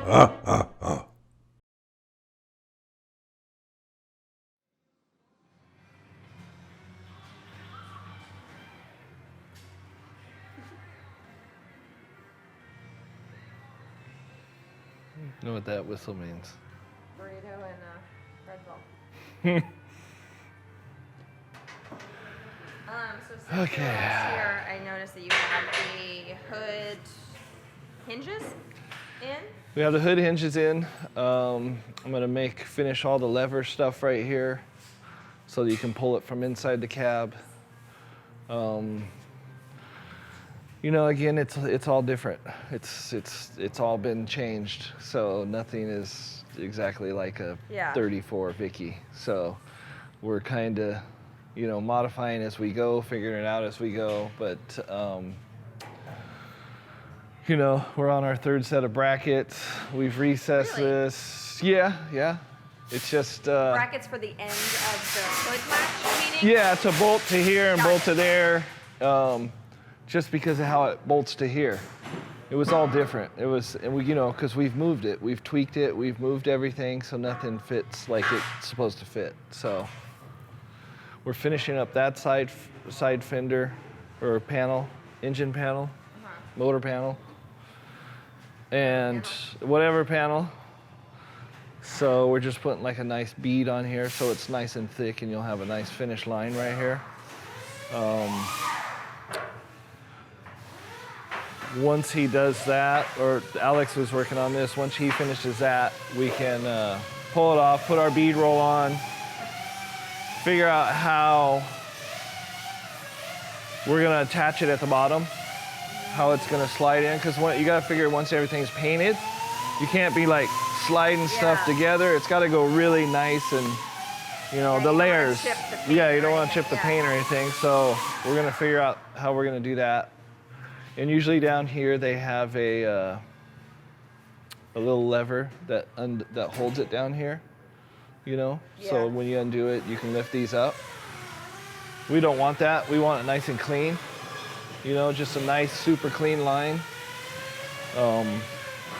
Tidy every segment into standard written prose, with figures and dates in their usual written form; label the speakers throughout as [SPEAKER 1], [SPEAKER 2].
[SPEAKER 1] Know what that whistle means?
[SPEAKER 2] Burrito and Red Bull. So since
[SPEAKER 1] Okay.
[SPEAKER 2] you were last here, I noticed that you have the hood hinges in.
[SPEAKER 1] We have the hood hinges in. I'm gonna finish all the lever stuff right here so that you can pull it from inside the cab. You know, again, it's all different. It's all been changed, so nothing is exactly like a 34 Vicky. So we're kind of, you know, modifying as we go, figuring it out as we go. But you know, we're on our third set of brackets. We've recessed this. Yeah. It's just
[SPEAKER 2] Brackets for the end of the hood latch, meaning?
[SPEAKER 1] Yeah, it's a bolt to here and bolt to there. Just because of how it bolts to here. It was all different. It was, and we, you know, because we've moved it, we've tweaked it, we've moved everything, so nothing fits like it's supposed to fit. So we're finishing up that side fender or panel, engine panel, motor panel, and whatever panel. So we're just putting like a nice bead on here so it's nice and thick and you'll have a nice finish line right here. Once he does that, or Alex was working on this, once he finishes that, we can pull it off, put our bead roll on, figure out how we're gonna attach it at the bottom, how it's gonna slide in, because you gotta figure once everything's painted, you can't be like sliding stuff together. It's gotta go really nice and, you know, the layers. You don't wanna chip the paint or anything, so we're gonna figure out how we're gonna do that. And usually down here they have a little lever that holds it down here, you know? Yeah. So when you undo it, you can lift these up. We don't want that. We want it nice and clean. You know, just a nice, super clean line.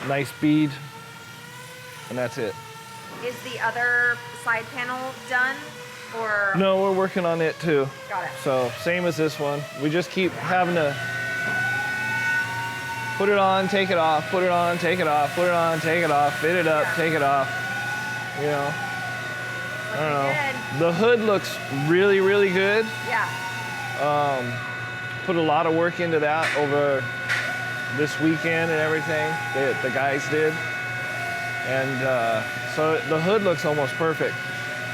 [SPEAKER 1] Nice bead, and that's it.
[SPEAKER 2] Is the other side panel done, or?
[SPEAKER 1] No, we're working on it too.
[SPEAKER 2] Got it.
[SPEAKER 1] So same as this one. We just keep having to put it on, take it off, put it on, take it off, put it on, take it off, fit it up, take it off. You know, I don't know. The hood looks really, really good.
[SPEAKER 2] Yeah.
[SPEAKER 1] Put a lot of work into that over this weekend and everything. The guys did. And so the hood looks almost perfect.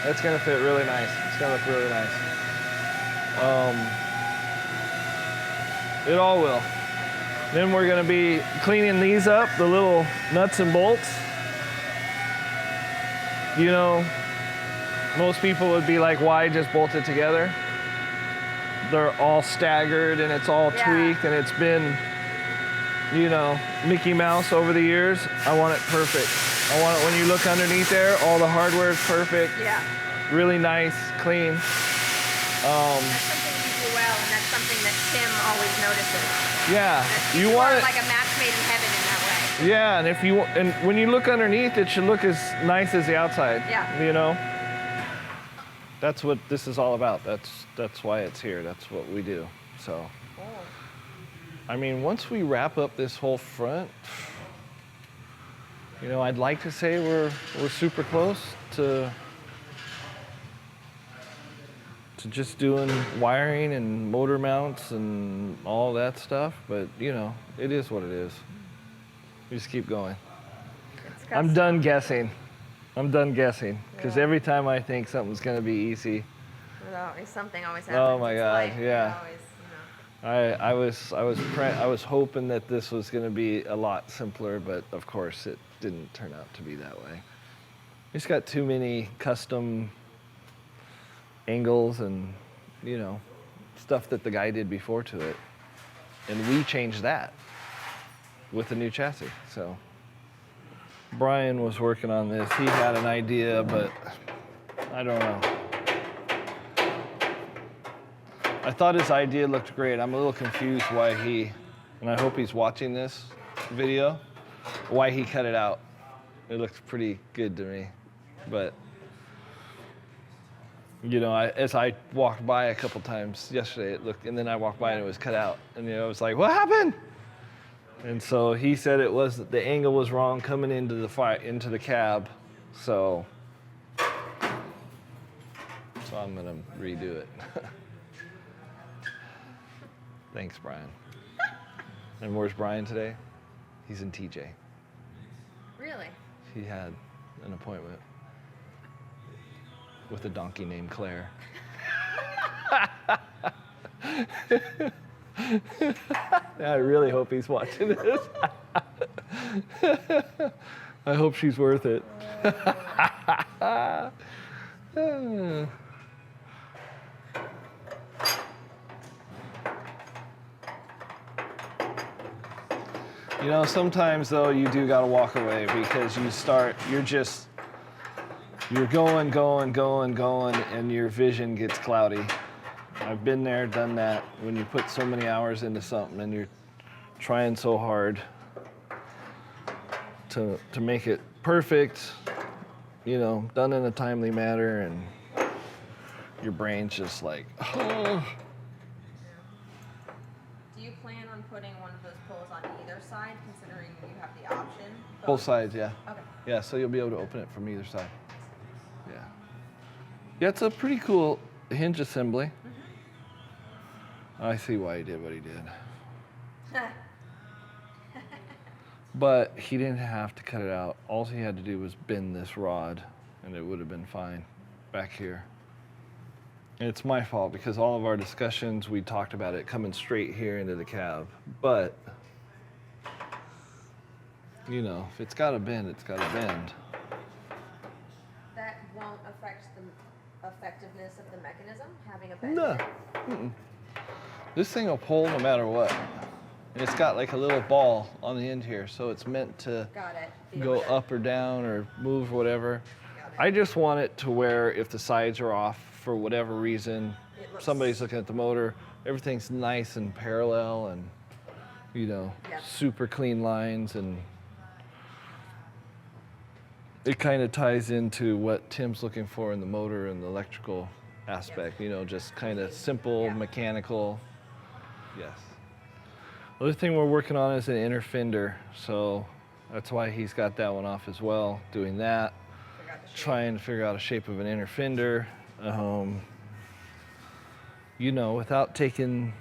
[SPEAKER 1] It's gonna fit really nice. It's gonna look really nice. It all will. Then we're gonna be cleaning these up, the little nuts and bolts. You know, most people would be like, why just bolt it together? They're all staggered and it's all tweaked and it's been, you know, Mickey Mouse over the years. I want it perfect. I want it when you look underneath there, all the hardware is perfect.
[SPEAKER 2] Yeah.
[SPEAKER 1] Really nice, clean.
[SPEAKER 2] That's something you do well, and that's something that Tim always notices.
[SPEAKER 1] Yeah,
[SPEAKER 2] you want it like a match made in heaven in that way.
[SPEAKER 1] Yeah, and when you look underneath, it should look as nice as the outside.
[SPEAKER 2] Yeah.
[SPEAKER 1] You know, that's what this is all about. That's why it's here. That's what we do. So, I mean, once we wrap up this whole front, you know, I'd like to say we're super close to just doing wiring and motor mounts and all that stuff, but you know, it is what it is. We just keep going. I'm done guessing. Because every time I think something's gonna be easy,
[SPEAKER 2] something always happens.
[SPEAKER 1] Oh my God,
[SPEAKER 2] life.
[SPEAKER 1] yeah.
[SPEAKER 2] Always,
[SPEAKER 1] I was hoping that this was gonna be a lot simpler, but of course it didn't turn out to be that way. We just got too many custom angles and, you know, stuff that the guy did before to it. And we changed that with the new chassis. So Brian was working on this. He had an idea, but I don't know. I thought his idea looked great. I'm a little confused why and I hope he's watching this video, why he cut it out. It looks pretty good to me. But, you know, as I walked by a couple times yesterday, it looked, and then I walked by and it was cut out. And, you know, I was like, what happened? And so he said it was, the angle was wrong coming into the cab. So I'm gonna redo it. Thanks, Brian. And where's Brian today? He's in TJ.
[SPEAKER 2] Really?
[SPEAKER 1] He had an appointment with a donkey named Claire. I really hope he's watching this. I hope she's worth it. You know, sometimes though you do gotta walk away because you're going, and your vision gets cloudy. I've been there, done that. When you put so many hours into something and you're trying so hard to make it perfect, you know, done in a timely manner, and your brain's just like, oh.
[SPEAKER 2] Do you plan on putting one of those poles on either side, considering you have the option?
[SPEAKER 1] Both sides, yeah.
[SPEAKER 2] Okay.
[SPEAKER 1] Yeah, so you'll be able to open it from either side. Yeah. Yeah, it's a pretty cool hinge assembly. I see why he did what he did. But he didn't have to cut it out. All he had to do was bend this rod, and it would have been fine back here. And it's my fault because all of our discussions, we talked about it coming straight here into the cab. But, you know, if it's got to bend, it's got to bend.
[SPEAKER 2] That won't affect the effectiveness of the mechanism, having a bend?
[SPEAKER 1] No. Mm-mm. This thing will pull no matter what. And it's got like a little ball on the end here, so it's meant to go up or down or move or whatever. I just want it to where if the sides are off for whatever reason, somebody's looking at the motor, everything's nice and parallel and, you know, super clean lines, and it kind of ties into what Tim's looking for in the motor and the electrical aspect, you know, just kind of simple, mechanical. Yes. The other thing we're working on is an inner fender, so that's why he's got that one off as well, doing that. Trying to figure out a shape of an inner fender, you know, without taking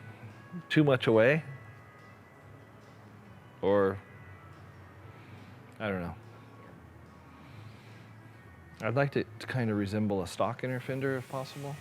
[SPEAKER 1] too much away, or I don't know. I'd like it to kind of resemble a stock inner fender if possible.